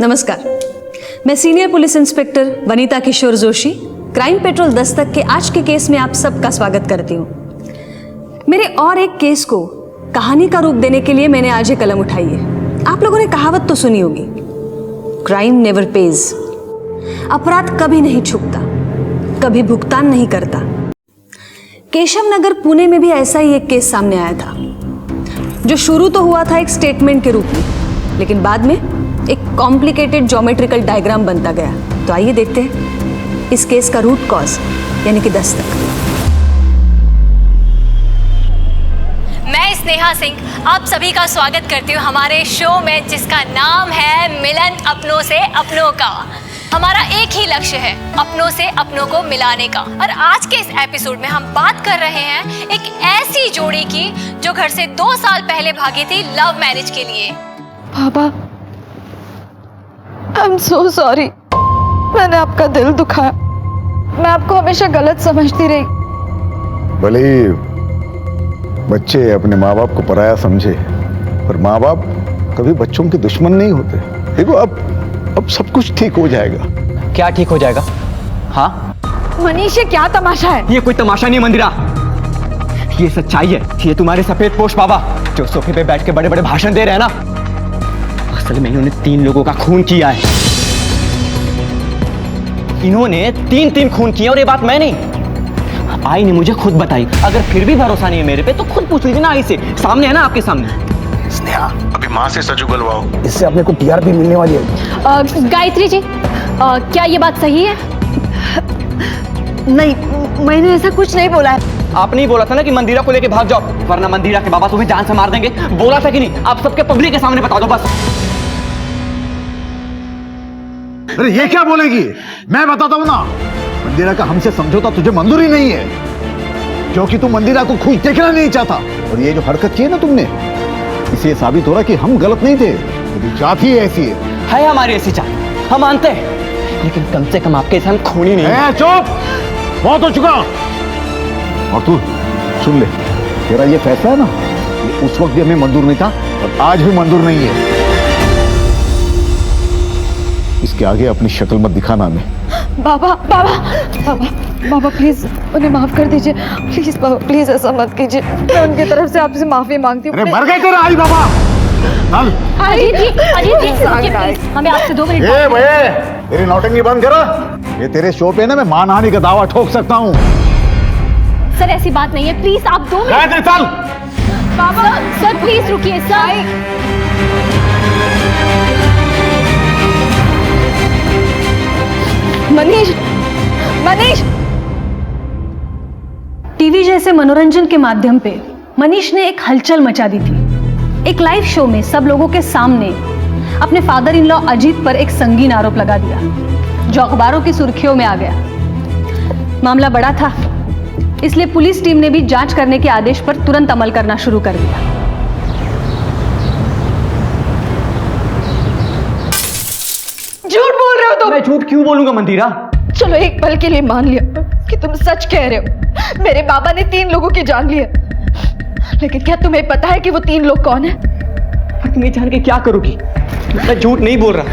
नमस्कार, मैं senior police inspector Vanita किशोर Joshi crime petrol Dastak के आज के केस में आप सबका स्वागत करती हूँ। मेरे और एक केस को कहानी का रूप देने के लिए मैंने आज ये कलम उठाई है। आप लोगों ने कहावत तो सुनी होगी, क्राइम नेवर पेज। अपराध कभी नहीं छुपता, कभी भुगतान नहीं करता। केशव नगर पुणे में भी ऐसा ही एक केस सामने आया था, जो शुरू तो हुआ था एक स्टेटमेंट के रूप में, लेकिन बाद में एक कॉम्प्लिकेटेड ज्योमेट्रिकल डायग्राम बनता गया। तो आइए देखते हैं इस केस का रूट कॉज यानी कि दस्तक। मैं स्नेहा सिंह आप सभी का स्वागत करती हूँ हमारे शो में, जिसका नाम है मिलन अपनों से अपनों का। हमारा एक ही लक्ष्य है, अपनों से अपनों को मिलाने का। और आज के इस एपिसोड में हम बात कर रहे हैं एक ऐसी जोड़ी की जो घर से 2 साल पहले भागी थी लव मैरिज के लिए। पापा, आई एम सो सॉरी, मैंने आपका दिल दुखाया। मैं आपको हमेशा गलत समझती रही। भले ही बच्चे अपने माँ बाप को पराया समझे, पर माँ बाप कभी बच्चों के दुश्मन नहीं होते। देखो अब सब कुछ ठीक हो जाएगा। क्या ठीक हो जाएगा? हाँ मनीष, ये क्या तमाशा है? ये कोई तमाशा नहीं मंदिरा, ये सच्चाई है। ये तुम्हारे सफेद पोश बाबा जो सोफे पे बैठ के बड़े बड़े भाषण दे रहे हैं ना, असल में इन्होंने 3 लोगों का खून किया है। इन्होंने 3 खून किए, और ये बात मैं नहीं, आई ने मुझे खुद बताई। अगर फिर भी भरोसा नहीं है मेरे पे तो खुद पूछ लीजिए ना आई से, सामने है ना आपके सामने। स्नेहा, अभी माँ से सच उगलवाओ, इससे अपने को टीआरपी मिलने वाली है। गायत्री जी, क्या ये बात सही है? नहीं, मैंने ऐसा कुछ नहीं बोला है। आपने ही बोला था ना कि मंदिरा को लेके भाग जाओ, वरना मंदिरा के बाबा तुम्हें जान से मार देंगे। बोला था कि नहीं? आप सबके पब्लिक के सामने बता दो बस। अरे ये क्या बोलेगी? मैं बताता हूँ ना, मंदिरा का हमसे समझौता तुझे मंजूर ही नहीं है, क्योंकि तू मंदिरा को खुश देखना नहीं चाहता। और ये जो हरकत की है ना तुमने, इससे साबित हो रहा कि हम गलत नहीं थे, तेरी चाहत ही ऐसी है हमारी ऐसी चाहत, हम मानते हैं, लेकिन कम से कम आपके साथ खून ही नहीं है। चुप, बहुत हो चुका। और तू सुन ले, तेरा ये फैसला है ना, ये उस वक्त भी हमें मंजूर नहीं था और आज भी मंजूर नहीं है। इसके आगे अपनी शक्ल मत दिखाना हमें। बाबा बाबा बाबा बाबा, प्लीज उन्हें माफ कर दीजिए। प्लीज बाबा, प्लीज ऐसा मत कीजिए। मैं उनकी तरफ से आपसे माफी मांगती हूँ। अरे मर गए तेरा आई बाबा। चल। अजीत जी, प्लीज, हमें आपसे 2 मिनट। ए भैया, तेरी नौटंकी बंद करो। ये तेरे शो पे ना मैं मानहानि का दावा ठोक सकता हूँ। सर ऐसी बात नहीं है, प्लीज आप 2 मिनट। चल। बाबा सर प्लीज रुकिए सर। मनीष, मनीष। टीवी जैसे मनोरंजन के माध्यम पे मनीष ने एक हलचल मचा दी थी। एक लाइव शो में सब लोगों के सामने अपने फादर इन लॉ अजीत पर एक संगीन आरोप लगा दिया, जो अखबारों की सुर्खियों में आ गया। मामला बड़ा था, इसलिए पुलिस टीम ने भी जांच करने के आदेश पर तुरंत अमल करना शुरू कर दिया। झूठ बोल रहे हो तुम। मैं झूठ क्यों बोलूंगा मंदिरा? चलो एक पल के लिए मान लिया कि तुम सच कह रहे हो। मेरे बाबा ने 3 लोगों की जान ली है, लेकिन क्या तुम्हें पता है कि वो 3 लोग कौन है? पर तुम ये जान के क्या करोगी? मैं झूठ नहीं बोल रहा।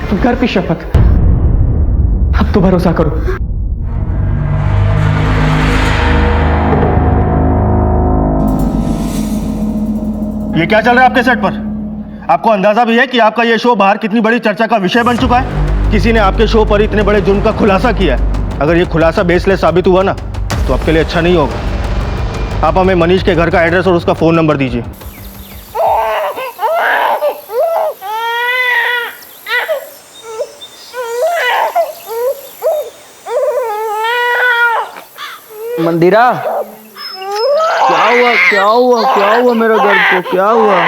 तुम घर की शपथ, अब तो भरोसा करो। ये क्या चल रहा है आपके सेट पर? आपको अंदाजा भी है कि आपका ये शो बाहर कितनी बड़ी चर्चा का विषय बन चुका है? किसी ने आपके शो पर इतने बड़े जुर्म का खुलासा किया है। अगर ये खुलासा बेसलेस साबित हुआ ना, तो आपके लिए अच्छा नहीं होगा। आप हमें मनीष के घर का एड्रेस और उसका फोन नंबर दीजिए। मंदिरा, क्या हुआ क्या हुआ क्या हुआ मेरे घर को? क्या हुआ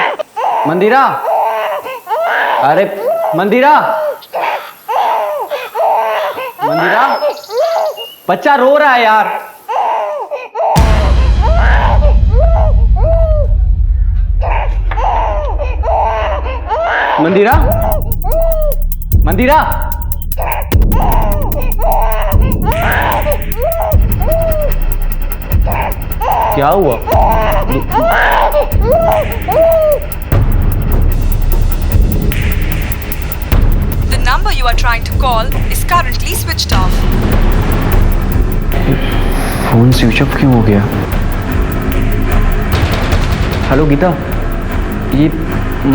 मंदिरा? अरे मंदिरा, मंदिरा, बच्चा रो रहा है यार। मंदिरा, मंदिरा, क्या हुआ? trying to call is currently switched off. Phone switch off क्यों हो गया? हेलो गीता, ये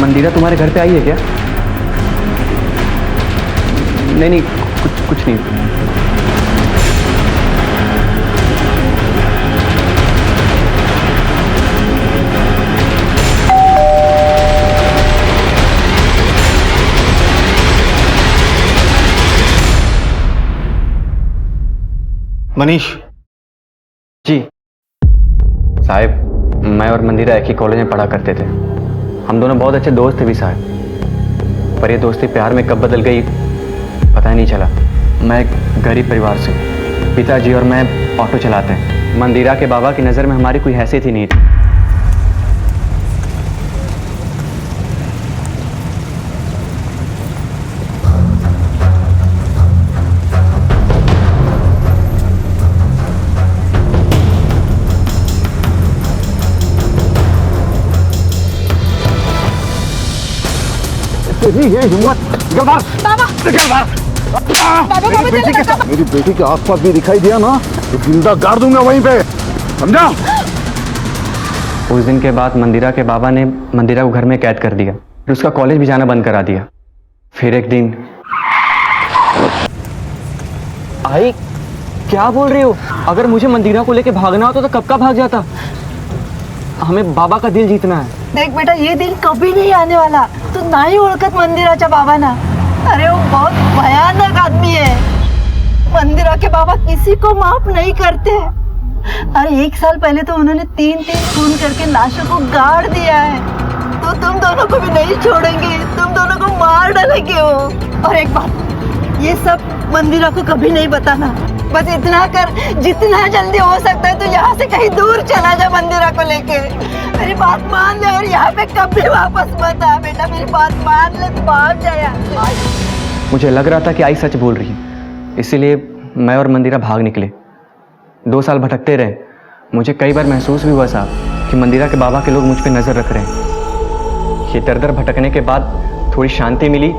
मंदिरा तुम्हारे घर पे आई है क्या? नहीं नहीं, कुछ नहीं। मनीष जी साहब, मैं और मंदिरा एक ही कॉलेज में पढ़ा करते थे। हम दोनों बहुत अच्छे दोस्त थे भी साहब, पर ये दोस्ती प्यार में कब बदल गई पता ही नहीं चला। मैं एक गरीब परिवार से हूँ, पिताजी और मैं ऑटो चलाते हैं। मंदिरा के बाबा की नज़र में हमारी कोई हैसियत ही नहीं थी। तेरी ये हिम्मत, निकल बाहर, निकल बाहर। मेरी बेटी के आसपास भी दिखाई दिया ना तो जिंदा गाड़ दूंगा वहीं पे, समझा? उस दिन के बाद मंदिरा के बाबा ने मंदिरा को घर में कैद कर दिया, फिर उसका कॉलेज भी जाना बंद करा दिया। फिर एक दिन आई, क्या बोल रही हो? अगर मुझे मंदिरा को लेके भागना होता तो कब का भाग जाता। हमें बाबा का दिल जीतना है। देख बेटा, ये दिन कभी नहीं आने वाला। तू नाही ओळखत मंदिराच्या बाबांना। अरे वो बहुत भयानक आदमी है। मंदिरा के बाबा किसी को माफ नहीं करते। अरे 1 साल पहले तो उन्होंने 3 खून करके लाशों को गाड़ दिया है। तो तुम दोनों को भी नहीं छोड़ेंगे, तुम दोनों को मार डालेंगे वो। और एक बात, ये सब मंदिरा को कभी नहीं बताना। बस इतना कर, जितना जल्दी हो सकता है तो यहाँ से कहीं दूर चला जा मंदिरा को लेके। मेरी बात मान ले और यहाँ पे कभी वापस मत आ बेटा। मेरी बात मान ले तो भाग जा यहाँ से। मुझे लग रहा था कि आई सच बोल रही है, इसीलिए मैं और मंदिरा भाग निकले। 2 साल भटकते रहे। मुझे कई बार महसूस भी हुआ साहब कि मंदिरा के बाबा के लोग मुझ पे नज़र रख रहे हैं। ये दर भटकने के बाद थोड़ी शांति मिली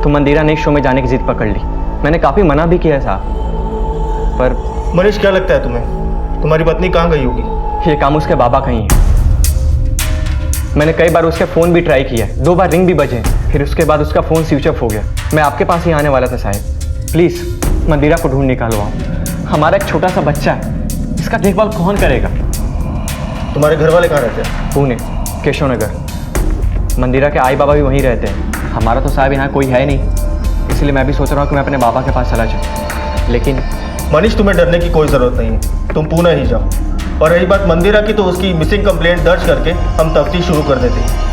तो मंदिरा ने एक शो में जाने की जिद पकड़ ली। मैंने काफ़ी मना भी किया साहब, पर मनीष क्या लगता है तुम्हें, तुम्हारी पत्नी कहाँ गई होगी? ये काम उसके बाबा का ही है। मैंने कई बार उसके फ़ोन भी ट्राई किया, 2 बार रिंग भी बजे, फिर उसके बाद उसका फ़ोन स्विच ऑफ हो गया। मैं आपके पास ही आने वाला था साहब, प्लीज़ मंदिरा को ढूंढ निकालो आप। हमारा एक छोटा सा बच्चा है, इसका देखभाल कौन करेगा? तुम्हारे घर वाले कहाँ रहते हैं? पुणे, केशव नगर। मंदिरा के आई बाबा भी वहीं रहते हैं। हमारा तो साहब यहाँ कोई है नहीं, इसलिए मैं भी सोच रहा हूँ कि मैं अपने बाबा के पास चला जाऊँ। लेकिन मनीष, तुम्हें डरने की कोई ज़रूरत नहीं है, तुम पुणे ही जाओ। और रही बात मंदिरा की, तो उसकी मिसिंग कंप्लेंट दर्ज करके हम तफ्तीश शुरू कर देते हैं।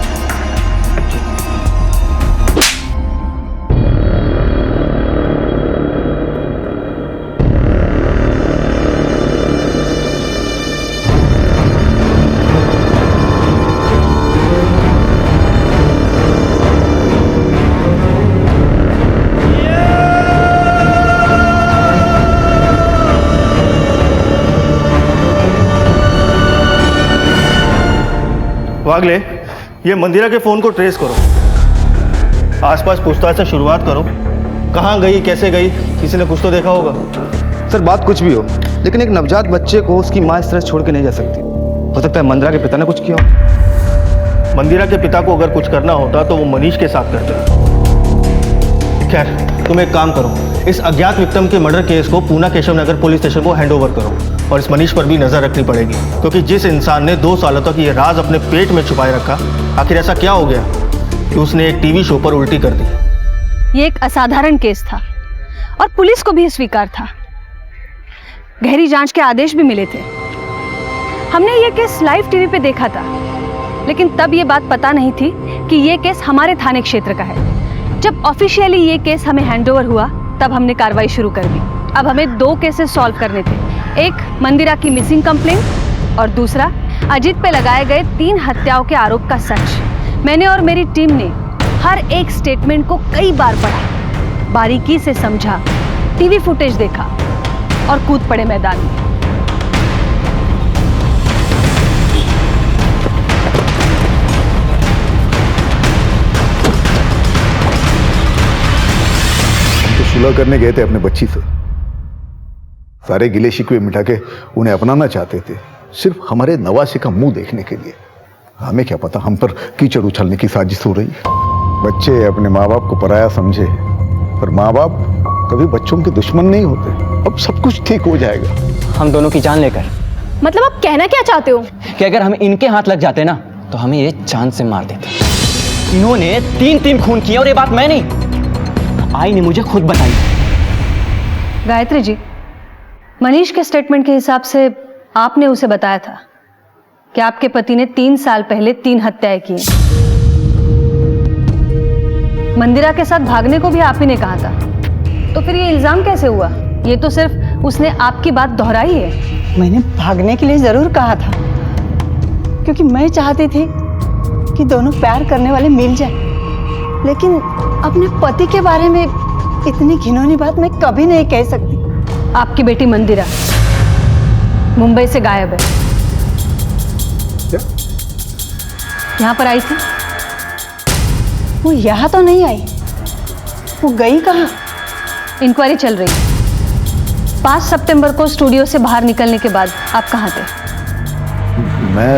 वागले, ये मंदिरा के फ़ोन को ट्रेस करो, आसपास पूछताछ से शुरुआत करो। कहाँ गई, कैसे गई, किसी ने कुछ तो देखा होगा। सर बात कुछ भी हो, लेकिन एक नवजात बच्चे को उसकी माँ इस तरह छोड़ के नहीं जा सकती। हो सकता है मंदिरा के पिता ने कुछ किया हो। मंदिरा के पिता को अगर कुछ करना होता तो वो मनीष के साथ करते। खैर, तुम एक काम करो, इस अज्ञात विक्टिम के मर्डर केस को पूना केशव नगर पुलिस स्टेशन को हैंडओवर करो। और इस मनीष पर भी नजर रखनी पड़ेगी, क्योंकि जिस इंसान ने 2 सालों तक ये राज अपने पेट में छुपाए रखा, आखिर ऐसा क्या हो गया कि उसने एक टीवी शो पर उल्टी कर दी। ये एक असाधारण केस था और पुलिस को भी स्वीकार था। गहरी जांच के आदेश भी मिले थे। हमने ये केस लाइव टीवी पे देखा था, लेकिन तब ये बात पता नहीं थी कि ये केस हमारे थाने क्षेत्र का है। जब ऑफिशियली ये केस हमें हैंडओवर हुआ, तब हमने कार्रवाई शुरू कर दी। अब हमें 2 केसेस सॉल्व करने थे, एक मंदिरा की मिसिंग कंप्लेंट और दूसरा अजीत पे लगाए गए 3 हत्याओं के आरोप का सच। मैंने और मेरी टीम ने हर एक स्टेटमेंट को कई बार पढ़ा, बारीकी से समझा, टीवी फुटेज देखा और कूद पड़े मैदान में। सुलह करने गए थे अपने बच्ची से। सारे गिले शिकवे मिटा के उन्हें अपनाना चाहते थे, सिर्फ हमारे नवासे का मुंह देखने के लिए। हमें क्या पता हम पर कीचड़ उछलने की साजिश हो रही है। बच्चे अपने माँ बाप को पराया समझे, पर माँ बाप कभी बच्चों के दुश्मन नहीं होते। अब सब कुछ ठीक हो जाएगा। हम दोनों की जान लेकर। मतलब आप कहना क्या चाहते हो? कि अगर हम इनके हाथ लग जाते ना तो हमें ये जान से मार देते। इन्होंने 3 खून किए और ये बात मैं नहीं, आई ने मुझे खुद बताई। गायत्री जी, मनीष के स्टेटमेंट के हिसाब से आपने उसे बताया था कि आपके पति ने 3 साल पहले 3 हत्याएं की। मंदिरा के साथ भागने को भी आप ही ने कहा था, तो फिर ये इल्जाम कैसे हुआ? ये तो सिर्फ उसने आपकी बात दोहराई है। मैंने भागने के लिए जरूर कहा था, क्योंकि मैं चाहती थी कि दोनों प्यार करने वाले मिल जाएं। लेकिन अपने पति के बारे में इतनी घिनौनी बात मैं कभी नहीं कह सकती। आपकी बेटी मंदिरा मुंबई से गायब है। क्या? यहाँ पर आई थी? वो यहाँ तो नहीं आई, वो गई कहाँ? इंक्वायरी चल रही है। 5 सितंबर को स्टूडियो से बाहर निकलने के बाद आप कहाँ थे? मैं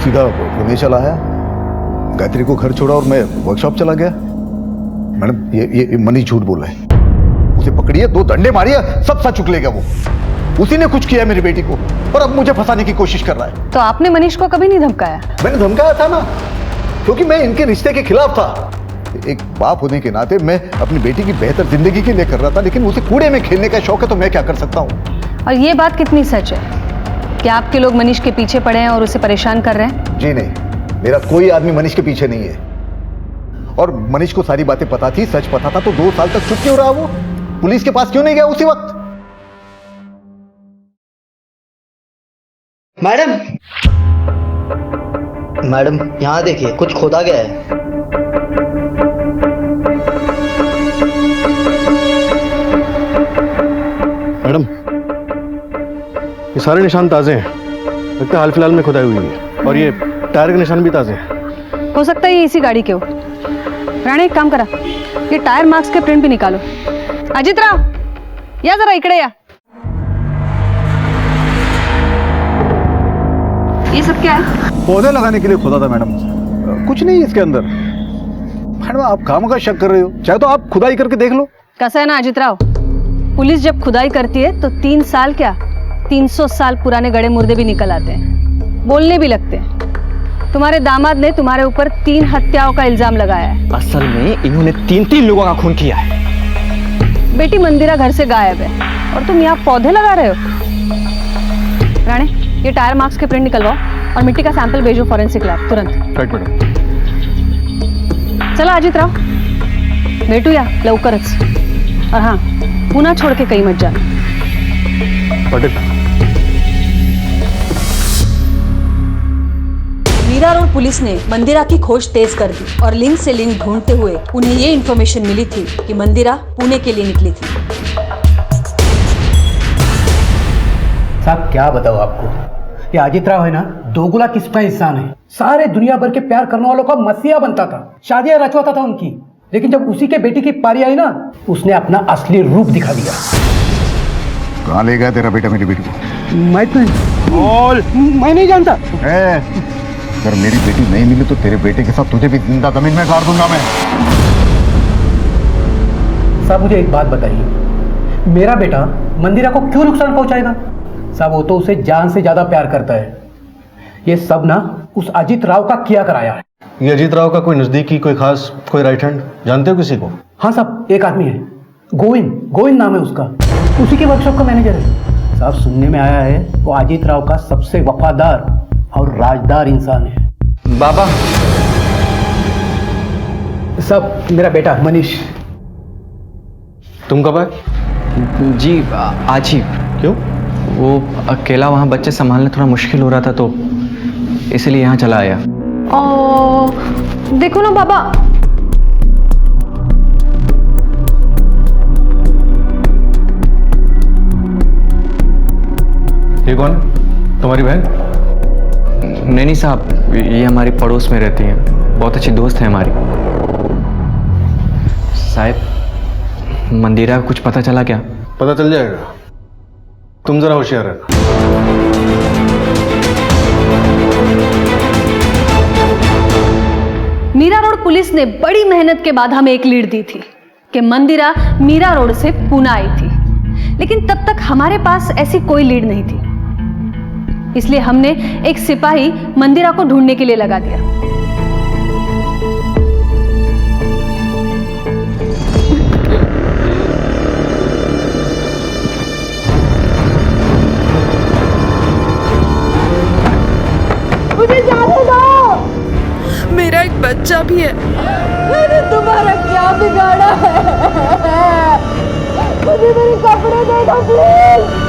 सीधा पुणे चला आया, गायत्री को घर छोड़ा और मैं वर्कशॉप चला गया। मैडम ये मनीष झूठ बोल रहा है। उसे पकड़िए, 2 डंडे मारिए, सब सच उगलेगा। वो उसी ने कुछ किया मेरी बेटी को और अब मुझे फंसाने की कोशिश कर रहा है। तो आपने मनीष को कभी नहीं धमकाया? मैंने धमकाया था ना, क्योंकि मैं इनके रिश्ते के खिलाफ था। एक बाप होने के नाते मैं अपनी बेटी की बेहतर जिंदगी के लिए कर रहा था, लेकिन उसे कूड़े में खेलने का शौक है तो मैं क्या कर सकता हूँ। और ये बात कितनी सच है कि आपके लोग मनीष के पीछे पड़े हैं और उसे परेशान कर रहे हैं? जी नहीं, मेरा कोई आदमी मनीष के पीछे नहीं है। और मनीष को सारी बातें पता थी, सच पता था, तो 2 साल तक चुप क्यों रहा? वो पुलिस के पास क्यों नहीं गया उसी वक्त? मैडम, मैडम यहाँ देखिए, कुछ खोदा गया है। मैडम, ये सारे निशान ताजे हैं, लगता है हाल फिलहाल में खुदाई हुई है। और ये टायर के निशान भी ताजे हैं। हो सकता है ये इसी गाड़ी के हो। राणे, एक काम करा, ये टायर मार्क्स के प्रिंट भी निकालो। अजित राव, या जरा इकडे या। ये सब क्या है? पौधे लगाने के लिए खोदा था मैडम, कुछ नहीं इसके अंदर। मैडम आप काम का शक कर रहे हो, चाहे तो आप खुदाई करके देख लो। कैसा है ना अजित राव, पुलिस जब खुदाई करती है तो 3 साल क्या 300 साल पुराने गड़े मुर्दे भी निकल आते हैं, बोलने भी लगते हैं। तुम्हारे दामाद ने तुम्हारे ऊपर 3 हत्याओं का इल्जाम लगाया है। असल में इन्होंने 3 लोगों का खून किया है। बेटी मंदिरा घर से गायब है और तुम यहाँ पौधे लगा रहे हो। राणे, ये टायर मार्क्स के प्रिंट निकलवाओ और मिट्टी का सैंपल भेजो फॉरेंसिक लैब तुरंत। Right madam. चला अजित राव, भेटूया लवकरच। और हाँ, पुन्हा छोड़ के कहीं मत जाना। पटेल, मीरा रोड पुलिस ने मंदिरा की खोज तेज कर दी और लिंक से लिंक ढूंढते हुए उन्हें ये इन्फॉर्मेशन मिली थी कि मंदिरा पुणे के लिए निकली थी। साहब क्या बताओ आपको, ये अजित राव है ना, दोगुला किस्म का इंसान है। सारे दुनिया भर के प्यार करने वालों का मसीहा बनता था, शादियां रचवाता था उनकी। लेकिन जब उसी के बेटी की पारी आई ना, उसने अपना असली रूप दिखा दिया। कहाँ ले गया तेरा बेटा मेरी बेटी को? मैं नहीं जानता। अगर मेरी बेटी नहीं मिली तो तेरे बेटे के साथ तुझे भी जिंदा जमीन में गाड़ दूंगा मैं। साहब मुझे एक बात बताइए, मेरा बेटा मंदिरा को क्यों नुकसान पहुंचाएगा? साहब वो तो उसे जान से ज्यादा प्यार करता है। ये सब ना उस अजित राव का किया कराया है। ये अजीत राव का कोई नजदीकी, कोई खास, कोई राइट हैंड जानते हो किसी को? हाँ साहब, एक आदमी है, गोविंद नाम है उसका, उसी के वर्कशॉप का मैनेजर है। साहब सुनने में आया है वो अजित राव का सबसे वफादार और राजदार इंसान है। बाबा, सब मेरा बेटा मनीष। तुम कब आए? जी आज ही। क्यों? वो अकेला वहाँ बच्चे संभालने थोड़ा मुश्किल हो रहा था तो इसलिए यहाँ चला आया। देखो ना बाबा, ये कौन? तुम्हारी बहन? नहीं साहब, ये हमारी पड़ोस में रहती हैं, बहुत अच्छी दोस्त है हमारी। साहब मंदिरा को कुछ पता चला क्या? पता चल जाएगा, तुम जरा होशियार रहना। मीरा रोड पुलिस ने बड़ी मेहनत के बाद हमें एक लीड दी थी कि मंदिरा मीरा रोड से पूना आई थी, लेकिन तब तक हमारे पास ऐसी कोई लीड नहीं थी। इसलिए हमने एक सिपाही मंदिरा को ढूंढने के लिए लगा दिया। मुझे जाने दो। मेरा एक बच्चा भी है। मैंने तुम्हारा क्या बिगाड़ा है? मुझे मेरे कपड़े दे दो प्लीज।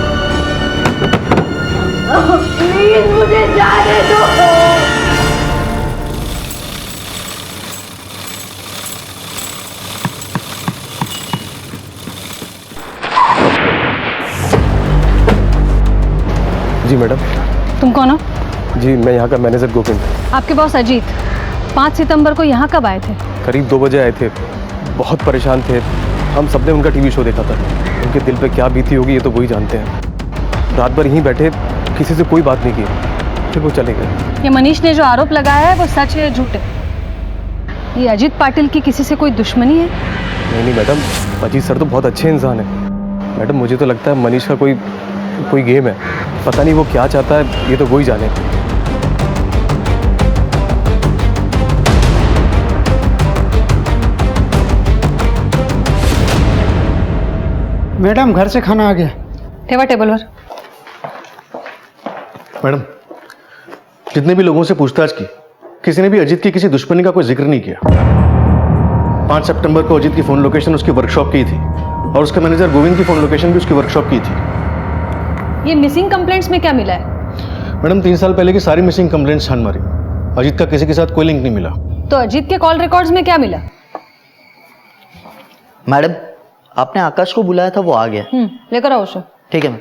प्लीज मुझे जाने दो। जी मैडम। तुम कौन हो? जी मैं यहाँ का मैनेजर गोविंद। आपके बॉस अजीत 5 सितंबर को यहाँ कब आए थे? करीब 2 बजे आए थे, बहुत परेशान थे। हम सबने उनका टीवी शो देखा था। उनके दिल पे क्या बीती होगी ये तो वही जानते हैं। रात भर यहीं बैठे, किसी से कोई बात नहीं की, फिर वो चले गए। ये मनीष ने जो आरोप लगाया है वो सच है या झूठ है? ये अजीत पाटिल की किसी से कोई दुश्मनी है? नहीं मैडम, अजीत सर तो बहुत अच्छे इंसान है। मैडम मुझे तो लगता है मनीष का कोई गेम है। पता नहीं वो क्या चाहता है, ये तो वही जाने। मैडम घर से खाना आ गया। ठेवा टेबल पर। मैडम जितने भी लोगों से पूछताछ की, किसी ने भी अजीत की किसी दुश्मनी का कोई जिक्र नहीं किया। 5 सितंबर को अजीत की फोन लोकेशन उसकी वर्कशॉप की थी और उसके मैनेजर गोविंद की फोन लोकेशन भी उसकी वर्कशॉप की थी। ये मिसिंग कंप्लेंट्स में क्या मिला है? मैडम 3 साल पहले की सारी मिसिंग कंप्लेंट्स छान मारी, अजीत का किसी के साथ कोई लिंक नहीं मिला। तो अजीत के कॉल रिकॉर्ड्स में क्या मिला? मैडम आपने आकाश को बुलाया था, वो आ गया। लेकर आओ उसे। ठीक है मैम।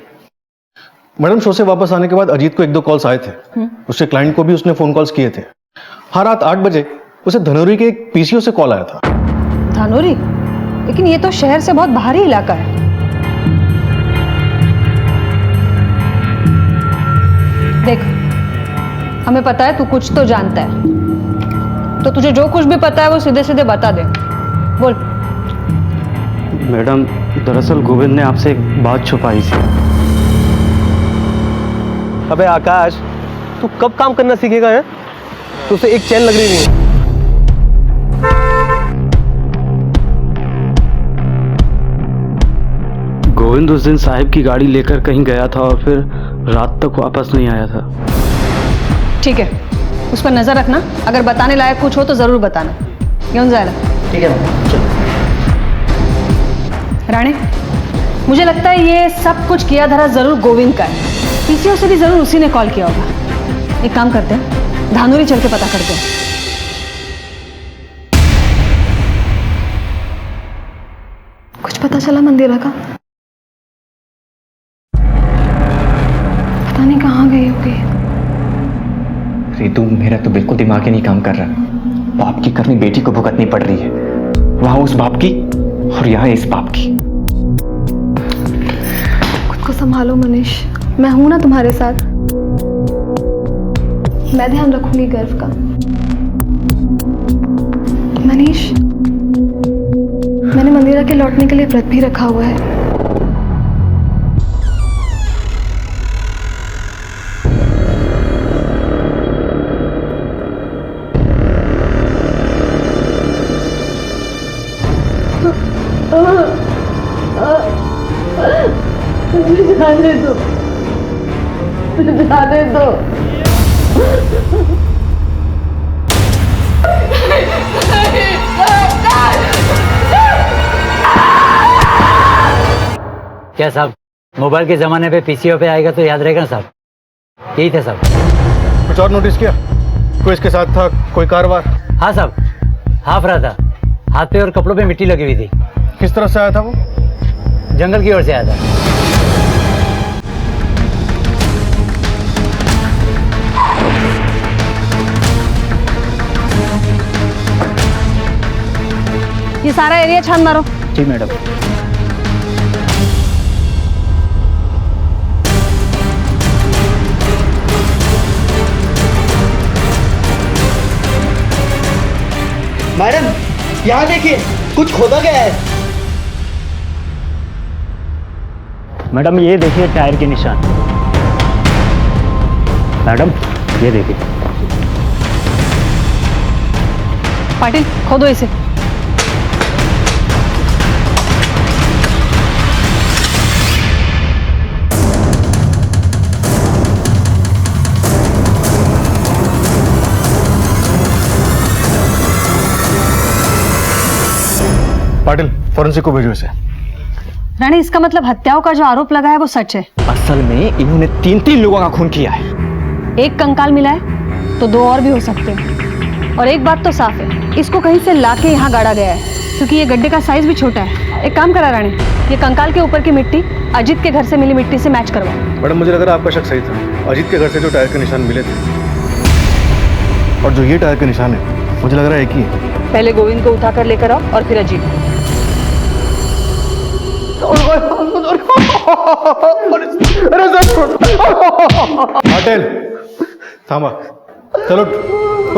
मैडम शो से वापस आने के बाद अजीत को 1-2 कॉल्स आए थे। उसके क्लाइंट को भी उसने फोन कॉल्स किए थे। हर रात 8 बजे उसे धनौरी के एक पीसीओ से कॉल आया था। धानोरी? लेकिन ये तो शहर से बहुत बाहरी इलाका है। देख, हमें पता है तू कुछ तो जानता है, तो तुझे जो कुछ भी पता है वो सीधे सीधे बता दे। बोल। मैडम दरअसल गोविंद ने आपसे एक बात छुपाई थी। अबे आकाश, तू कब काम करना सीखेगा है? तो उसे एक चैन लग रही नहीं है। गोविंद उस दिन साहिब की गाड़ी लेकर कहीं गया था और फिर रात तक वापस नहीं आया था। ठीक है, उस पर नजर रखना। अगर बताने लायक कुछ हो तो जरूर बताना। घेऊन जायला। ठीक है मैम, चलो। राणे, मुझे लगता है ये सब कुछ किया धरा जरूर गोविंद का है। पीसीओ से भी जरूर उसी ने कॉल किया होगा। एक काम करते हैं, धानोरी चल के पता करते हैं। कुछ पता चला मंदिरा का? पता नहीं कहाँ गई होगी। रितु, मेरा तो बिल्कुल दिमाग ही नहीं काम कर रहा। बाप की करनी बेटी को भुगतनी पड़ रही है, वहां उस बाप की और यहाँ इस बाप की। खुद को संभालो मनीष, मैं हूं ना तुम्हारे साथ। मैं ध्यान रखूंगी गर्व का। मनीष, मैंने मंदिरा के लौटने के लिए व्रत भी रखा हुआ है। जाने दो, जाने दो। क्या साहब, मोबाइल के जमाने पे पीसीओ पे आएगा तो याद रहेगा ना साहब? यही था साहब। कुछ और नोटिस किया? कोई इसके साथ था, कोई कारवार? हाँ साहब, हाफ रहा था, हाथ पे और कपड़ों पे मिट्टी लगी हुई थी। किस तरफ से आया था वो? जंगल की ओर से आया था। ये सारा एरिया छान मारो। जी मैडम। मैडम यहाँ देखिए, कुछ खोदा गया है। मैडम ये देखिए टायर के निशान। मैडम ये देखिए। पाटिल खोदो इसे। पाटिल फॉरेंसिक को भेजो इसे। रानी, इसका मतलब हत्याओं का जो आरोप लगा है वो सच है। असल में इन्होंने 3-3 लोगों का खून किया है। एक कंकाल मिला है तो 2 और भी हो सकते हैं। और एक बात तो साफ है, इसको कहीं से लाके यहाँ गाड़ा गया है, क्योंकि ये गड्ढे का साइज भी छोटा है। एक काम करा रानी, ये कंकाल के ऊपर की मिट्टी अजीत के घर से मिली मिट्टी से मैच करवाओ। मैडम मुझे लग रहा है आपका शक सही था। अजीत के घर से जो टायर के निशान मिले थे और जो ये टायर के निशान है, मुझे लग रहा है एक ही है। पहले गोविंद को उठाकर लेकर आओ और फिर अजीत। पाटिल थामा, चलो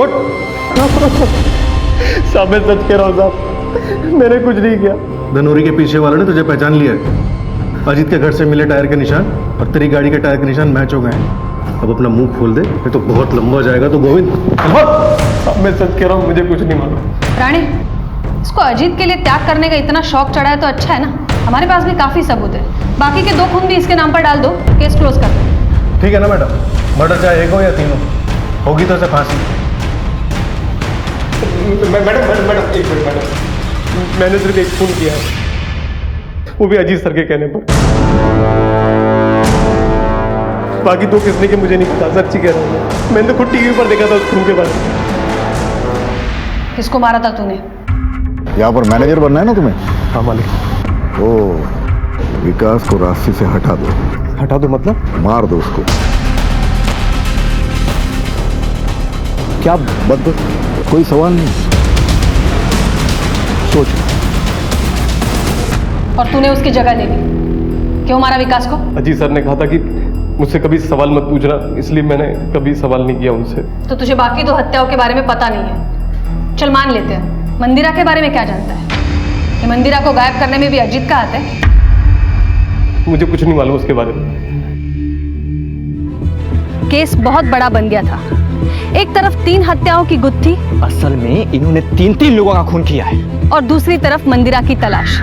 उठ। साहब मैं सच कह रहा हूँ साहब, मैंने कुछ नहीं किया। धनोरी के पीछे वाले ने तुझे पहचान लिया है। अजीत के घर से मिले टायर के निशान और तेरी गाड़ी के टायर के निशान मैच हो गए हैं। अब अपना मुंह खोल दे, ये तो बहुत लंबा जाएगा। तो गोविंद साहब मैं सच कह रहा हूँ, मुझे कुछ नहीं मालूम। रानी, इसको अजीत के लिए त्याग करने का इतना शौक चढ़ा है तो अच्छा है ना, हमारे पास भी काफी सबूत है। बाकी के 2 खून भी इसके नाम पर डाल दो, केस क्लोज कर दो। ठीक है ना मैडम, मर्डर चाहे 1 हो या 3 हो, होगी तो उसे फांसी। मैडम एक मिनट मैडम, मैंने सिर्फ एक खून किया है, वो भी अजीत सर के कहने पर। बाकी 2 किसने के मुझे नहीं पता, सच्ची कह रहा हूँ। मैंने तो खुद टीवी पर देखा था उस खून के बारे में। किसको मारा था तूने? यहाँ पर मैनेजर बनना है ना तुम्हें? हाँ मालिक। ओ, विकास को रास्ते से हटा दो। हटा दो मतलब? मार दो उसको। क्या बद, कोई सवाल नहीं, सोच। और तूने उसकी जगह ले ली, क्यों मारा विकास को? अजीत सर ने कहा था कि मुझसे कभी सवाल मत पूछना, इसलिए मैंने कभी सवाल नहीं किया उनसे। तो तुझे बाकी 2 हत्याओं के बारे में पता नहीं है। चल मान लेते हैं, मंदिरा के बारे में क्या जानता है? कि मंदिरा को गायब करने में भी अजीत का हाथ है? मुझे कुछ नहीं मालूम उसके बारे में। केस बहुत बड़ा बन गया था। एक तरफ 3 हत्याओं की गुत्थी, असल में इन्होंने 3-3 लोगों का खून किया है, और दूसरी तरफ मंदिरा की तलाश।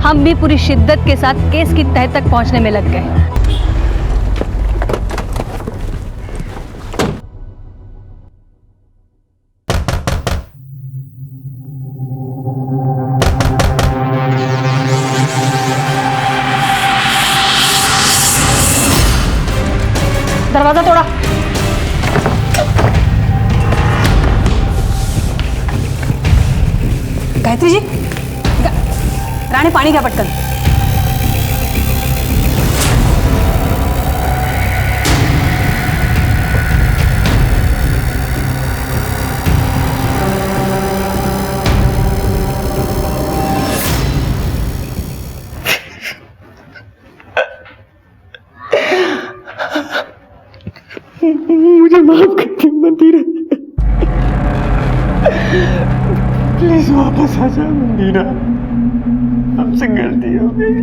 हम भी पूरी शिद्दत के साथ केस की तह तक पहुंचने में लग गए। दरवाजा तोड़ा। गायत्री जी, रानी पानी का पटकन। मुझे माफ कर दे मंदिरा, प्लीज वापस आ जा मंदिरा, हमसे गलती हो गई,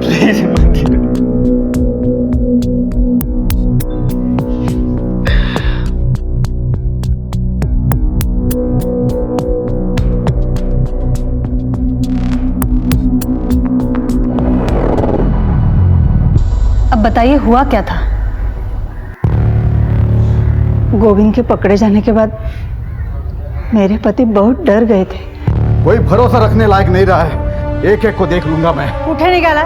प्लीज मंदिरा। अब बताइए हुआ क्या था? गोविंद के पकड़े जाने के बाद मेरे पति बहुत डर गए थे। कोई भरोसा रखने लायक नहीं रहा है। एक एक को देख लूंगा मैं। उठे निकाला।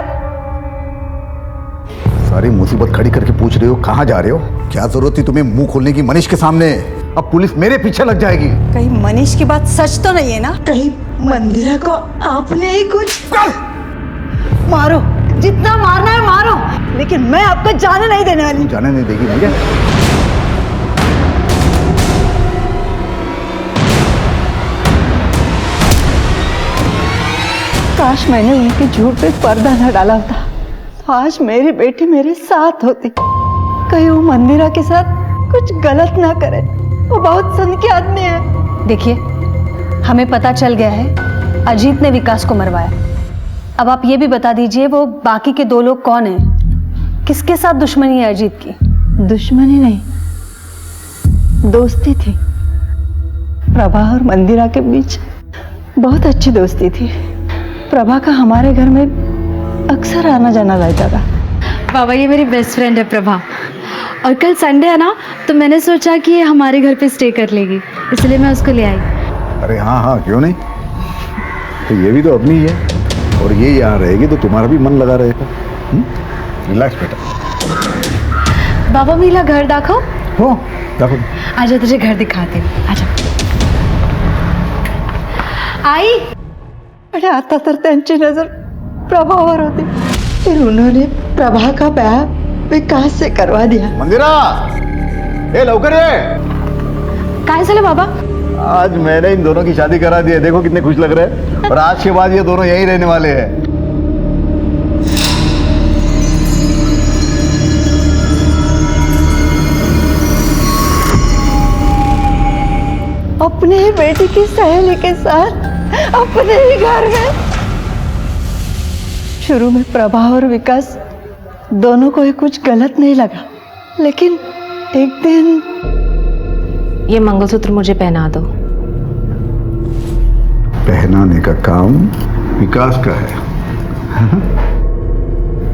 सारी मुसीबत खड़ी करके पूछ रहे हो कहाँ जा रहे हो? क्या जरूरत थी तुम्हें मुंह खोलने की मनीष के सामने? अब पुलिस मेरे पीछे लग जाएगी। कहीं मनीष की बात सच तो नहीं है ना? कहीं मंदिरा को आपने ही कुछ? मारो, जितना मारना है मारो, लेकिन मैं आपको जाने नहीं देने वाली। जाने नहीं देगी भैया? काश मैंने उनके झूठ पे पर्दा न डाला होता। आज मेरी बेटी मेरे साथ होती। कहीं वो मंदिरा के साथ कुछ गलत ना करे। वो बहुत सुन के आदमी है। देखिए, हमें पता चल गया है अजीत ने विकास को मरवाया। अब आप ये भी बता दीजिए वो बाकी के 2 लोग कौन हैं? किसके साथ दुश्मनी है अजीत की? दुश्मनी नहीं, दोस्ती थी। प्रभा और मंदिरा के बीच बहुत अच्छी दोस्ती थी। प्रभा का हमारे घर में अक्सर आना जाना रहता था। बाबा, ये मेरी बेस्ट फ्रेंड है प्रभा, और कल संडे है ना, तो मैंने सोचा कि ये हमारे घर पे स्टे कर लेगी, इसलिए मैं उसको ले आई। अरे हाँ हाँ, क्यों नहीं। तो ये भी तो अपनी ही है, और ये यहाँ रहेगी तो तुम्हारा भी मन लगा रहेगा। रिलैक्स बेटा। बाबा, मीला घर दाखव। हो देखो, आजा, तुझे घर दिखाते हैं, आजा। आई। अरे आता तर त्यांची नजर प्रभावर होती, फिर उन्होंने प्रभा का ब्याह विकास से करवा दिया। मंदिरा, ए लवकर ये। काय झालं बाबा? आज मैंने इन दोनों की शादी करा दी है, देखो कितने खुश लग रहे हैं। और आज के बाद ये दोनों यहीं रहने वाले हैं। अपने ही बेटी की सहेली के साथ अपने ही घर में। शुरू में प्रभा और विकास दोनों को ही कुछ गलत नहीं लगा, लेकिन एक दिन। ये मंगलसूत्र मुझे पहना दो। पहनाने का काम विकास का है।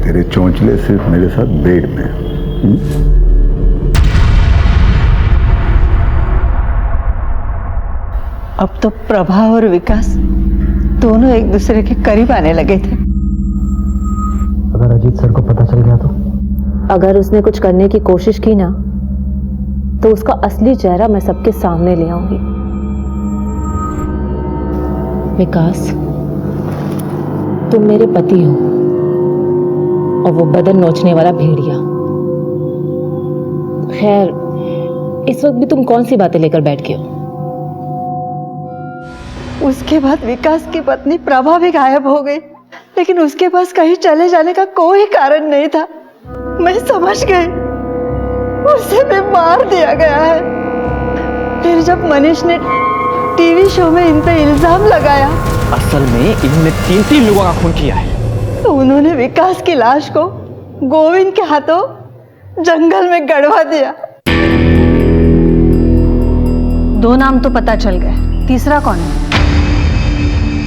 तेरे चोंचले सिर्फ मेरे साथ बेड में। अब तो प्रभा और विकास दोनों एक दूसरे के करीब आने लगे थे। अगर अजीत सर को पता चल गया तो? अगर उसने कुछ करने की कोशिश की ना, तो उसका असली चेहरा मैं सबके सामने ले आऊंगी। विकास, तुम मेरे पति हो, और वो बदन नोचने वाला भेड़िया। खैर, इस वक्त भी तुम कौन सी बातें लेकर बैठ गए हो? उसके बाद विकास की पत्नी प्रभा भी गायब हो गई, लेकिन उसके पास कहीं चले जाने का कोई कारण नहीं था। मैं समझ गई, उसे भी मार दिया गया है। फिर जब मनीष ने टीवी शो में इन पे इल्जाम लगाया, असल में इन्होंने 3 लोगों का खून किया है। तो उन्होंने विकास की लाश को गोविंद के हाथों जंगल में गड़वा दिया। 2 नाम तो पता चल गए, तीसरा कौन है?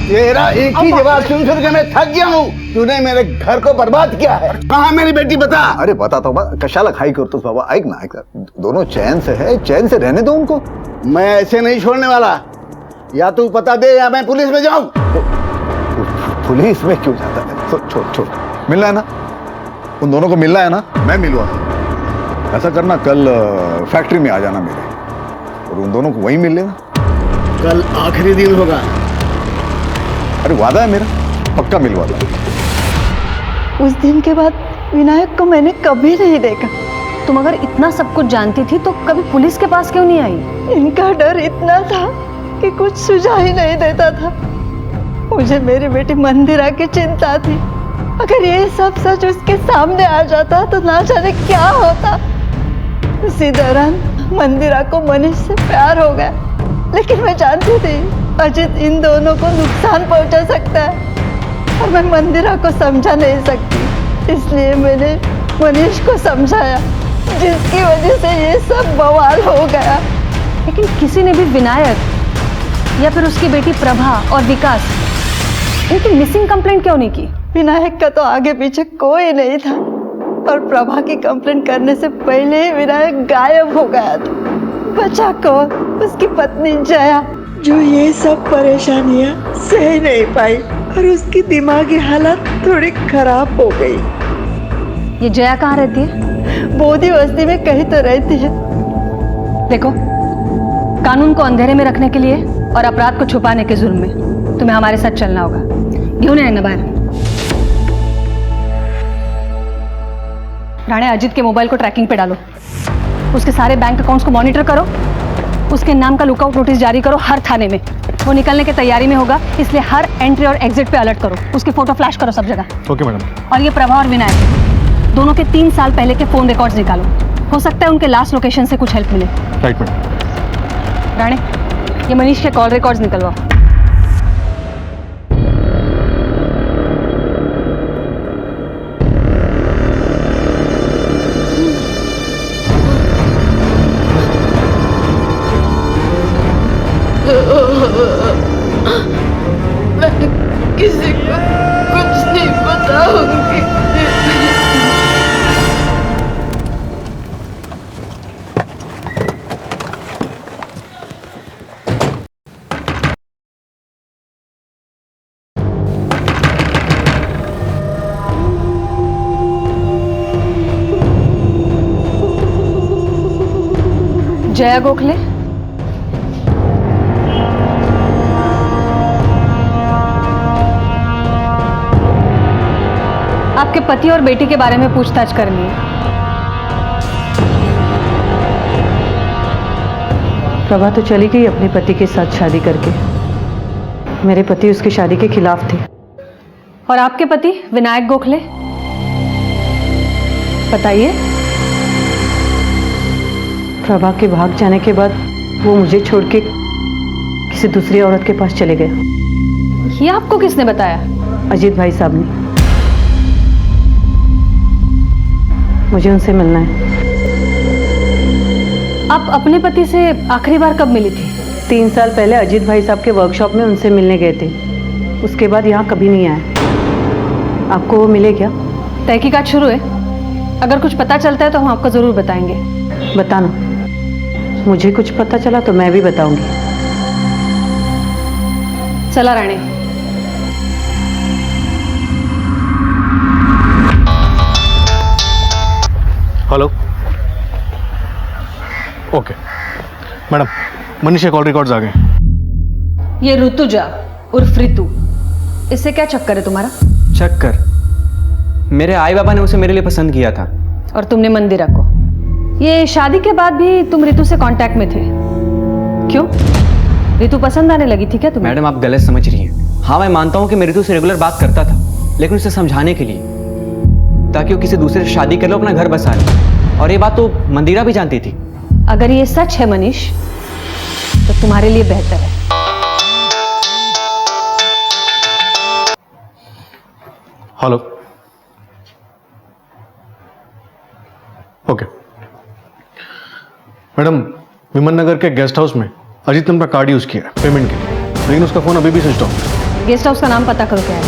तेरा एक ही जवाब सुन के मैं थक गया हूँ। तूने मेरे घर को बर्बाद किया है। कहाँ मेरी बेटी, बता। अरे बता तो कशाला खाई करतोस बाबा। ऐक ना, दोनों चैन से है, चैन से रहने दो उनको। मैं ऐसे नहीं छोड़ने वाला। या तू पता दे या मैं पुलिस में जाऊं। पुलिस में क्यों जाता है? छोड़। मिलना है ना, उन दोनों को मिलना है ना, मैं मिलवा। ऐसा करना, कल फैक्ट्री में आ जाना मेरे, और उन दोनों को वहीं मिल लेना। कल आखिरी दिन होगा। अरे वादा है मेरा, पक्का मिलवा दूं। उस दिन के बाद विनायक को मैंने कभी नहीं देखा। तुम अगर इतना सब कुछ जानती थी तो कभी पुलिस के पास क्यों नहीं आई? इनका डर इतना था कि कुछ सुझा ही नहीं देता था। मुझे मेरी बेटी मंदिरा की चिंता थी। अगर ये सब सच उसके सामने आ जाता तो ना जाने क्या होता। उसी दौरान मंदिरा को मनीष से प्यार हो गया, लेकिन मैं जानती थी अजित इन दोनों को नुकसान पहुंचा सकता है, और मैं मंदिरा को समझा नहीं सकती। इसलिए मैंने मनीष को समझाया, जिसकी वजह से ये सब बवाल हो गया। लेकिन किसी ने भी विनायक या फिर उसकी बेटी प्रभा और विकास, इनकी मिसिंग कंप्लेंट क्यों नहीं की? विनायक का तो आगे पीछे कोई नहीं था, और प्रभा की कंप्लेंट करने से पहले ही विनायक गायब हो गया था। बचा कौन? उसकी पत्नी जया, जो ये सब परेशानियां सह नहीं पाई, और उसकी दिमागी हालत थोड़ी खराब हो गई। ये जया कहाँ रहती है? बोधी बस्ती में कहीं तो रहती है। देखो, कानून को अंधेरे में रखने के लिए और अपराध को छुपाने के जुर्म में तुम्हें हमारे साथ चलना होगा। घेऊन ये ना बाहेर। राणे, अजित के मोबाइल को ट्रैकिंग पे डालो, उसके सारे बैंक अकाउंट्स को मॉनिटर करो, उसके नाम का लुकआउट नोटिस जारी करो हर थाने में। वो निकलने की तैयारी में होगा, इसलिए हर एंट्री और एग्जिट पे अलर्ट करो। उसकी फोटो फ्लैश करो सब जगह। Okay madam. और ये प्रभा और विनायक दोनों के 3 साल पहले के फोन रिकॉर्ड्स निकालो। हो सकता है उनके लास्ट लोकेशन से कुछ हेल्प मिले। Right madam. राणे, ये मनीष के कॉल रिकॉर्ड्स निकलवाओ। मैं किसी को कुछ नहीं बताऊंगी। जया गोखले, आपके पति और बेटी के बारे में पूछताछ करनी है। प्रभा तो चली गई अपने पति के साथ शादी करके। मेरे पति उसकी शादी के खिलाफ थे। और आपके पति विनायक गोखले, बताइए। प्रभा के भाग जाने के बाद वो मुझे छोड़ के किसी दूसरी औरत के पास चले गए। ये आपको किसने बताया? अजीत भाई साहब ने। मुझे उनसे मिलना है। आप अपने पति से आखिरी बार कब मिली थी? 3 साल पहले अजीत भाई साहब के वर्कशॉप में उनसे मिलने गए थे। उसके बाद यहाँ कभी नहीं आए। आपको वो मिले क्या? तहकीकात शुरू है, अगर कुछ पता चलता है तो हम आपको जरूर बताएंगे। बताना, मुझे कुछ पता चला तो मैं भी बताऊंगी। चला Rane. Hello, okay madam, Manish के कॉल रिकॉर्ड्स आ गए। ये ऋतुजा उर्फ ऋतु, इससे क्या चक्कर है तुम्हारा? चक्कर? मेरे आई बाबा ने उसे मेरे लिए पसंद किया था। और तुमने मंदिरा को। ये शादी के बाद भी तुम ऋतु से कांटेक्ट में थे, क्यों? ऋतु पसंद आने लगी थी क्या तुम्हें? मैडम, आप गलत समझ रही हैं। हाँ, मैं मानता हूँ कि मैं ऋतु से रेगुलर बात करता था, लेकिन उसे समझाने के लिए, ताकि वो किसी दूसरे से शादी कर लो, अपना घर बसा ले। और ये बात तो मंदिरा भी जानती थी। अगर ये सच है मनीष, तो तुम्हारे लिए बेहतर है। हेलो, ओके मैडम, विमन नगर के गेस्ट हाउस में अजीत ने अपना कार्ड यूज किया पेमेंट के लिए, लेकिन उसका फोन अभी भी स्विच ऑफ है। गेस्ट हाउस का नाम पता करो क्या है।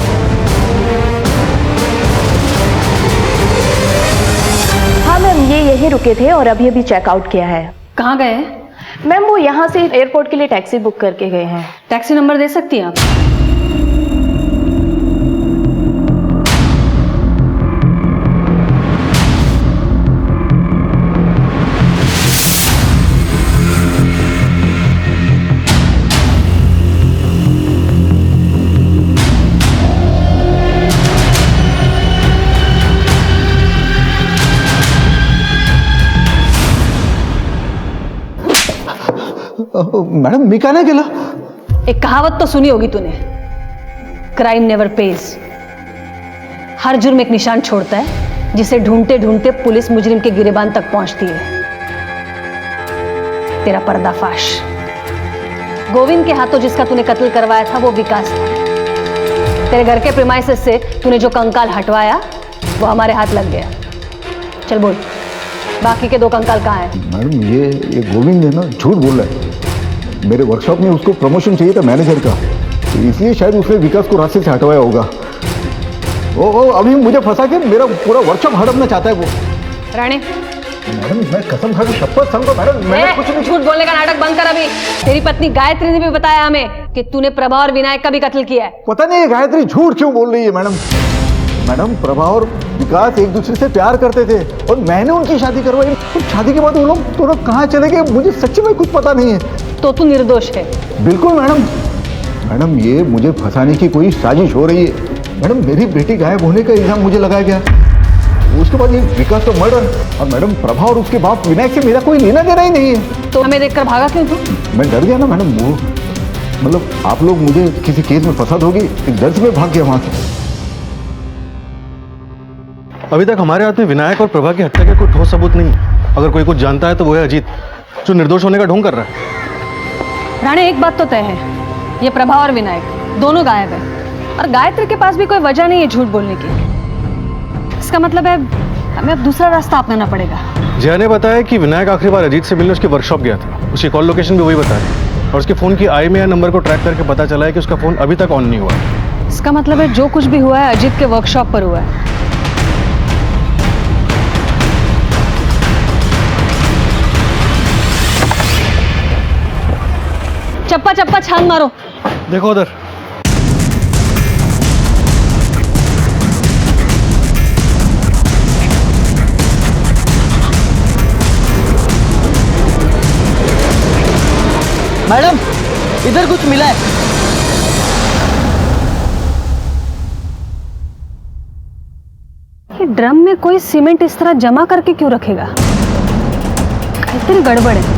हाँ मैम, ये यहीं रुके थे और अभी अभी चेकआउट किया है। कहाँ गए हैं? मैम, वो यहाँ से एयरपोर्ट के लिए टैक्सी बुक करके गए हैं। टैक्सी नंबर दे सकती हैं आप? मैडम, मी का नाही केलं? एक कहावत तो सुनी होगी तूने, क्राइम नेवर पेज। हर जुर्म एक निशान छोड़ता है, जिसे ढूंढते ढूंढते पुलिस मुजरिम के गिरेबान तक पहुंचती है। तेरा पर्दाफाश। गोविंद के हाथों जिसका तूने कत्ल करवाया था वो विकास था। तेरे घर के प्रीमाइसेस से तूने जो कंकाल हटवाया वो हमारे हाथ लग गया। चल बोल, बाकी के 2 कंकाल कहाँ हैं? मैडम, ये गोविंद है ना, झूठ बोल रहा है। मेरे वर्कशॉप में उसको प्रमोशन चाहिए था मैनेजर का, तो इसलिए शायद उसने विकास को रास्ते से हटवाया होगा। ओ अभी मुझे फंसा के मेरा पूरा वर्कशॉप हड़पना चाहता है वो। राणे, मैडम, मैं कसम खा के शपथ समझो मैडम, मैंने कुछ नहीं। झूठ बोलने का नाटक बंद कर अभी। तेरी पत्नी गायत्री ने भी बताया हमें कि तूने प्रभा और विनायक का भी कत्ल किया है। पता नहीं गायत्री झूठ क्यों बोल रही है मैडम। मैडम, प्रभा और विकास एक दूसरे से प्यार करते थे और मैंने उनकी शादी करवाई। तो शादी के बाद वो लोग कहाँ चले गए मुझे सच्ची में कुछ पता नहीं है। तो तू निर्दोष है? बिल्कुल मैडम। मैडम, ये मुझे फंसाने की कोई साजिश हो रही है। मैडम, मेरी बेटी गायब होने का इल्जाम मुझे लगाया गया, उसके बाद ये विकास का मर्डर, और मैडम प्रभा और उसके बाप विनायक से मेरा कोई लेना देना ही नहीं है। तो हमें देखकर भागा क्यों तू? मैं डर गया ना मैडम, वो मतलब आप लोग मुझे किसी केस में फंसा दोगे, इस डर से मैं भाग गया वहां से। अभी तक हमारे हाथ में विनायक और प्रभा की हत्या का कोई ठोस सबूत नहीं है। अगर कोई कुछ जानता है तो वो है अजीत, जो निर्दोष होने का ढोंग कर रहा है। राणे, एक बात तो तय है, ये प्रभा और विनायक दोनों गायब है और गायत्री के पास भी कोई वजह नहीं है झूठ बोलने की। इसका मतलब है हमें अब दूसरा रास्ता अपनाना पड़ेगा। जया ने बताया कि विनायक आखिरी बार अजीत से मिलने उसकी वर्कशॉप गया था। उसकी कॉल लोकेशन भी वही बता रही और उसके फोन की IMEI नंबर को ट्रैक करके पता चला है कि उसका फोन अभी तक ऑन नहीं हुआ। इसका मतलब है जो कुछ भी हुआ है अजीत के वर्कशॉप पर हुआ है। चप्पा चप्पा छान मारो। देखो उधर। मैडम, इधर कुछ मिला है। ये ड्रम में कोई सीमेंट इस तरह जमा करके क्यों रखेगा? इतनी गड़बड़ है।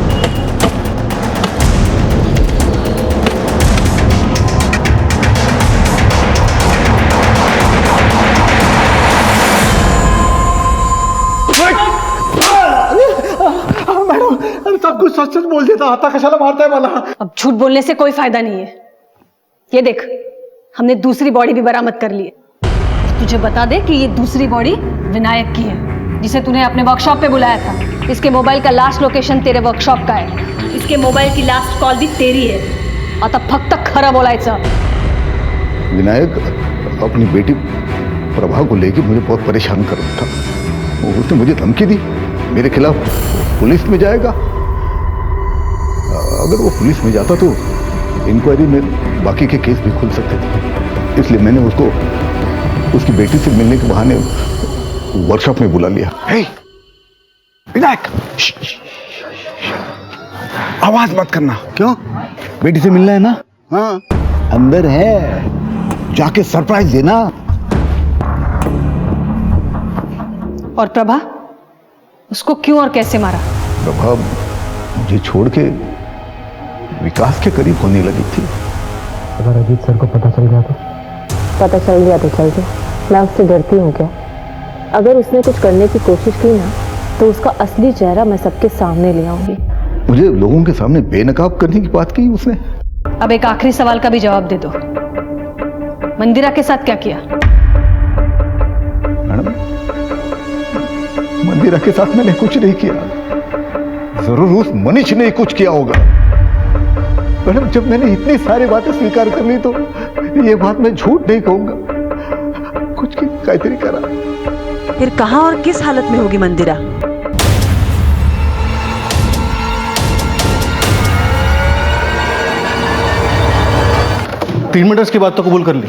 मैडम, अरे सब कुछ सच सच बोल देता, आता कशाला मारता है मला? अब झूठ बोलने से कोई फायदा नहीं है। ये देख, हमने दूसरी बॉडी भी बरामद कर ली है। तुझे बता दे कि ये दूसरी बॉडी विनायक की है, जिसे तूने अपने वर्कशॉप पे बुलाया था। इसके मोबाइल का लास्ट लोकेशन तेरे वर्कशॉप का है। इसके मोबाइल की लास्ट कॉल भी तेरी है। आता फक्त खरं बोलायचं। विनायक अपनी बेटी प्रभा को लेकर मुझे बहुत परेशान कर रहा था। उसने मुझे धमकी दी, मेरे खिलाफ पुलिस में जाएगा। अगर वो पुलिस में जाता तो इंक्वायरी में बाकी के केस भी खुल सकते थे। इसलिए मैंने उसको उसकी बेटी से मिलने के बहाने वर्कशॉप में बुला लिया। हे विनायक, आवाज मत करना। क्यों? बेटी से मिलना है ना? हाँ, अंदर है, जाके सरप्राइज देना। और प्रभा, उसको क्यों और कैसे मारा? प्रभा मुझे छोड़ के विकास के करीब होने लगी थी। अगर अजीत सर को पता चल गया तो? पता चल गया तो चल गया, मैं उससे डरती हूँ क्या? अगर उसने कुछ करने की कोशिश की ना तो उसका असली चेहरा मैं सबके सामने ले आऊंगी। मुझे लोगों के सामने बेनकाब करने की बात की उसने। अब एक आखिरी सवाल का भी जवाब दे दो, मंदिरा के साथ क्या किया? मैडम, मंदिरा के साथ मैंने कुछ नहीं किया। जरूर उस मनीष ने कुछ किया होगा। मैडम, जब मैंने इतनी सारी बातें स्वीकार कर ली तो ये बात मैं झूठ नहीं कहूंगा। कुछ की कायतरी करा। फिर कहां और किस हालत में होगी मंदिरा? तीन मिनट की बात तो कबूल कर ली,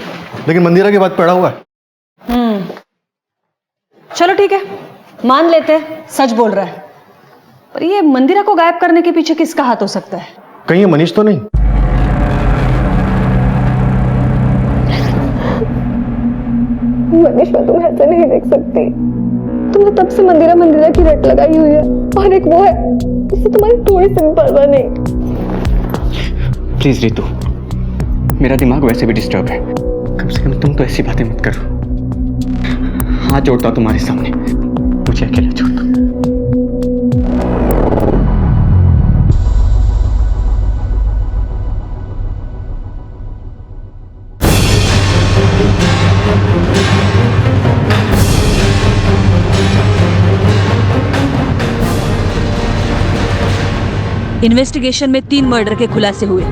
लेकिन मंदिरा की बात पड़ा हुआ है। चलो ठीक है, मान लेते हैं सच बोल रहा है, पर ये मंदिरा को गायब करने के पीछे किसका हाथ हो सकता है? कहीं ये मनीष तो नहीं? मनीष, मैं तुम्हें ऐसे नहीं देख सकती। तुमने तब से मंदिरा मंदिरा की रट लगाई हुई है, और एक वो है जिससे तुम्हारी थोड़ी सी भी परवाह नहीं। प्लीज रितु, मेरा दिमाग वैसे भी डिस्टर्ब है। कम से कम तुम तो ऐसी बातें मत करो। हाथ जोड़ता तुम्हारे सामने, मुझे अकेला छोड़ दो। इन्वेस्टिगेशन में 3 मर्डर के खुलासे हुए,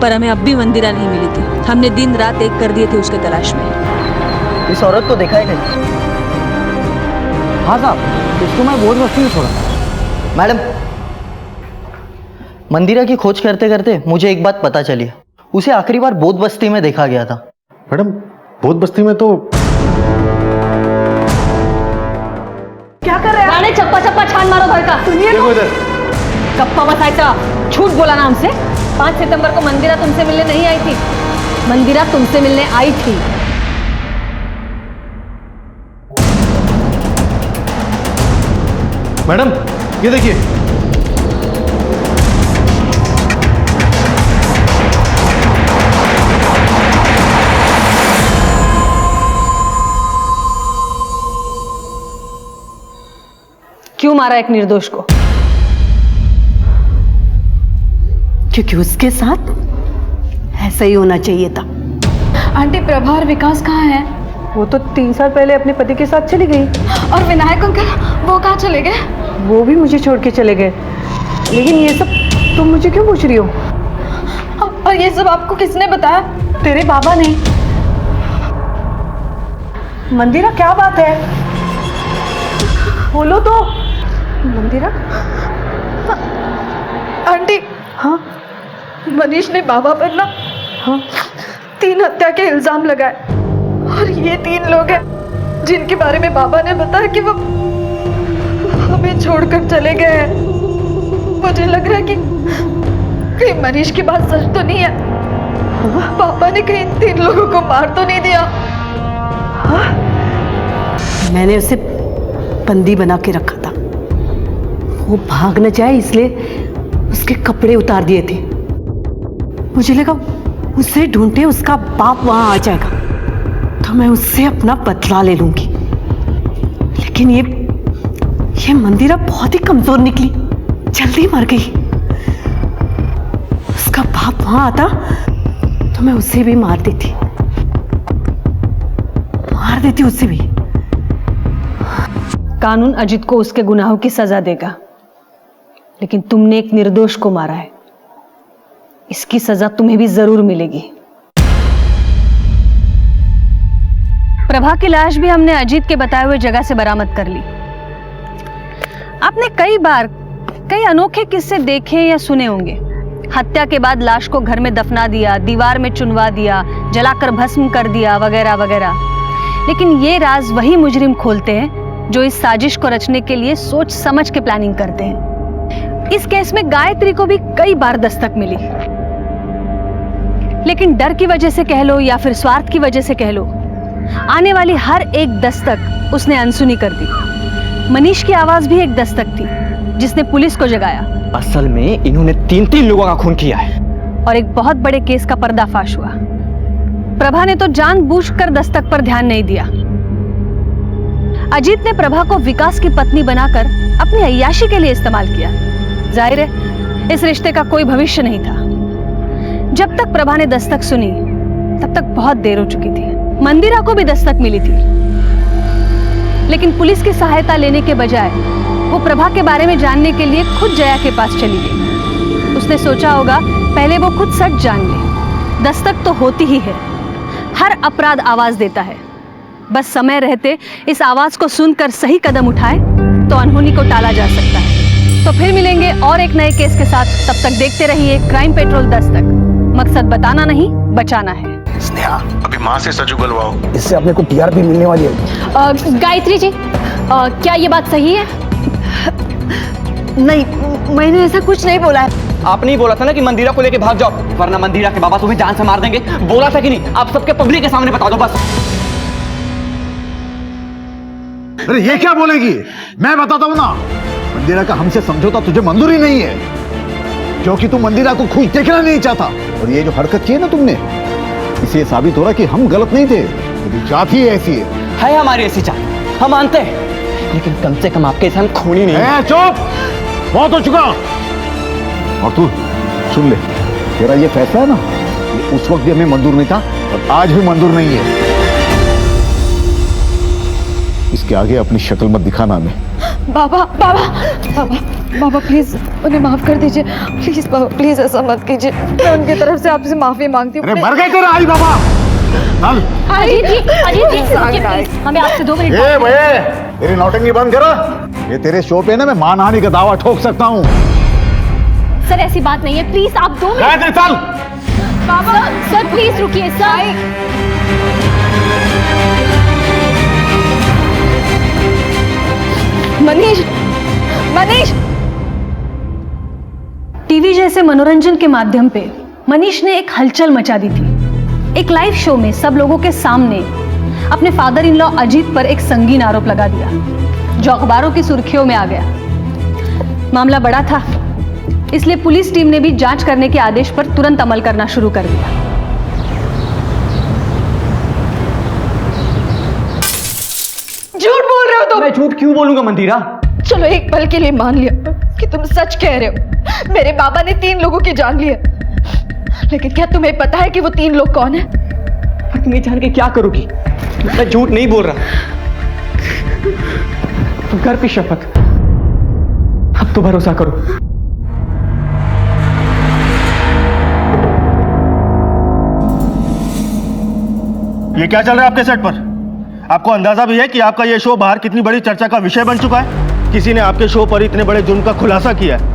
पर हमें अब भी मंदिरा नहीं मिली थी। हमने दिन रात एक कर दिए थे उसके तलाश में। इस औरत को देखा है कहीं? हाँ साहब, इसको मैं बोध बस्ती में छोड़ा। मैडम, मंदिरा की खोज करते करते मुझे एक बात पता चली। उसे आखिरी बार बोध बस्ती में देखा गया था। मैडम, बोध बस्ती में तो क्या कर रहे हैं? राणे, चप्पा चप्पा छान मारो घर का। सुनिए, देखो इधर। गप्पा बसायचा, झूठ बोला ना हमसे। 5 सितंबर को मंदिरा तुमसे मिलने नहीं आई थी। मंदिरा तुमसे मिलने आई थी। मैडम, ये देखिए। क्यों मारा एक निर्दोष को? क्योंकि उसके साथ ऐसा ही होना चाहिए था। आंटी प्रभा और विकास कहाँ हैं? वो तो 3 साल पहले अपने पति के साथ चली गई। और विनायक अंकल वो कहाँ चले गए? वो भी मुझे छोड़ के चले गए। लेकिन ये सब तुम मुझे क्यों पूछ रही हो? और ये सब आपको किसने बताया? तेरे बाबा ने। मंदिरा क्या बात है? बोलो तो। मंदिरा? आंटी हाँ मनीष ने बाबा पर ना हाँ 3 हत्या के इल्जाम लगाए और ये 3 लोग हैं जिनके बारे में बाबा ने बताया कि वो हमें छोड़कर चले गए हैं। मुझे लग रहा है कि कहीं मनीष की बात सच तो नहीं है। पापा ने कहीं 3 लोगों को मार तो नहीं दिया? मैंने उसे बंदी बना के रखा था, वो भाग न जाए इसलिए उसके कपड़े उतार दिए थे। मुझे लगा उसे ढूंढते उसका बाप वहां आ जाएगा तो मैं उससे अपना बदला ले लूंगी। लेकिन ये मंदिरा बहुत ही कमजोर निकली, जल्दी मर गई। उसका बाप वहां आता तो मैं उसे भी मार देती उसे भी। कानून अजित को उसके गुनाहों की सजा देगा, लेकिन तुमने एक निर्दोष को मारा है, इसकी सजा तुम्हें भी जरूर मिलेगी। प्रभा की लाश भी हमने अजीत के बताए हुए जगह से बरामद कर ली। आपने कई बार कई अनोखे किस्से देखे या सुने होंगे। हत्या के बाद लाश को घर में दफना दिया, दीवार में चुनवा दिया, जलाकर भस्म कर दिया, वगैरह वगैरह। लेकिन ये राज वही मुजरिम खोलते हैं जो इस साजिश को रचने के लिए सोच समझ के प्लानिंग करते हैं। इस केस में गायत्री को भी कई बार दस्तक मिली, लेकिन डर की वजह से कह लो या फिर स्वार्थ की वजह से कह लो, आने वाली हर एक दस्तक उसने अनसुनी कर दी। मनीष की आवाज भी एक दस्तक थी जिसने पुलिस को जगाया। असल में इन्होंने 3 लोगों का खून किया है और एक बहुत बड़े केस का पर्दाफाश हुआ। प्रभा ने तो जानबूझकर दस्तक पर ध्यान नहीं दिया। अजीत ने प्रभा को विकास की पत्नी बनाकर अपनी अय्याशी के लिए इस्तेमाल किया। जाहिर है इस रिश्ते का कोई भविष्य नहीं था। जब तक प्रभा ने दस्तक सुनी तब तक बहुत देर हो चुकी थी। मंदिरा को भी दस्तक मिली थी, लेकिन पुलिस की सहायता लेने के बजाय वो प्रभा के बारे में जानने के लिए खुद जया के पास चली गई। उसने सोचा होगा पहले वो खुद सच जान ले। दस्तक तो होती ही है, हर अपराध आवाज देता है। बस समय रहते इस आवाज को सुनकर सही कदम उठाए तो अनहोनी को टाला जा सकता है। तो फिर मिलेंगे और एक नए केस के साथ। तब तक देखते रहिए क्राइम पेट्रोल दस्तक। मकसद बताना नहीं, बचाना है। स्नेहा, अभी माँ से सच उगलवाओ। इससे अपने को टीआरपी मिलने वाली है। गायत्री जी, क्या ये बात सही है? नहीं, मैंने ऐसा कुछ नहीं बोला है। आपने ही बोला था ना कि मंदिरा को लेके भाग जाओ, वरना मंदिरा के बाबा तुम्हें जान से मार देंगे। बोला था कि नहीं? आप सबके पब्लिक के सामने बता दो बस। अरे ये क्या बोलेगी? मैं बताता हूं ना, मंदिरा का हमसे समझौता तुझे मंजूर ही नहीं है, क्योंकि तू मंदिरा को खुश देखना नहीं चाहता। और ये जो हरकत की है ना तुमने, इससे ये साबित हो रहा कि हम गलत नहीं थे। तेरी चाहत ही ऐसी है हमारी ऐसी चाहत, हम मानते हैं, लेकिन कम से कम आपके साथ खूनी नहीं है। चुप, बहुत हो चुका। और तू सुन ले, तेरा ये फैसला है ना, ये उस वक्त भी हमें मंजूर नहीं था और आज भी मंजूर नहीं है। इसके आगे अपनी शक्ल मत दिखाना हमें। बाबा बाबा बाबा बाबा प्लीज उन्हें माफ कर दीजिए। प्लीज बाबा, प्लीज ऐसा मत कीजिए। मैं उनकी तरफ से आपसे माफी मांगती हूँ। अरे मर गए तेरा आई बाबा। चल। अजीत जी, प्लीज, हमें आपसे 2 मिनट। ए भैया, तेरी नौटंकी बंद करो। ये तेरे शो पे ना मैं मानहानि का दावा ठोक सकता हूँ। सर ऐसी बात नहीं है, प्लीज आप 2 मिनट। चल। बाबा सर प्लीज रुकिए सर। मनीष, मनीष। टीवी जैसे मनोरंजन के माध्यम पे मनीष ने एक हलचल मचा दी थी। एक लाइव शो में सब लोगों के सामने अपने फादर इन लॉ अजीत पर एक संगीन आरोप लगा दिया, जो अखबारों की सुर्खियों में आ गया। मामला बड़ा था, इसलिए पुलिस टीम ने भी जांच करने के आदेश पर तुरंत अमल करना शुरू कर दिया। झूठ बोल रहे हो तुम। मैं झूठ क्यों बोलूंगा मंदिरा? चलो एक पल के लिए मान लिया कि तुम सच कह रहे हो, मेरे बाबा ने 3 लोगों की जान ली है, लेकिन क्या तुम्हें पता है कि वो 3 लोग कौन है? पर तुम ये जान के क्या करोगी? मैं झूठ नहीं बोल रहा। तुम घर की शपथ, अब तो भरोसा करो। ये क्या चल रहा है आपके सेट पर? आपको अंदाजा भी है कि आपका ये शो बाहर कितनी बड़ी चर्चा का विषय बन चुका है? किसी ने आपके शो पर इतने बड़े जुर्म का खुलासा किया है।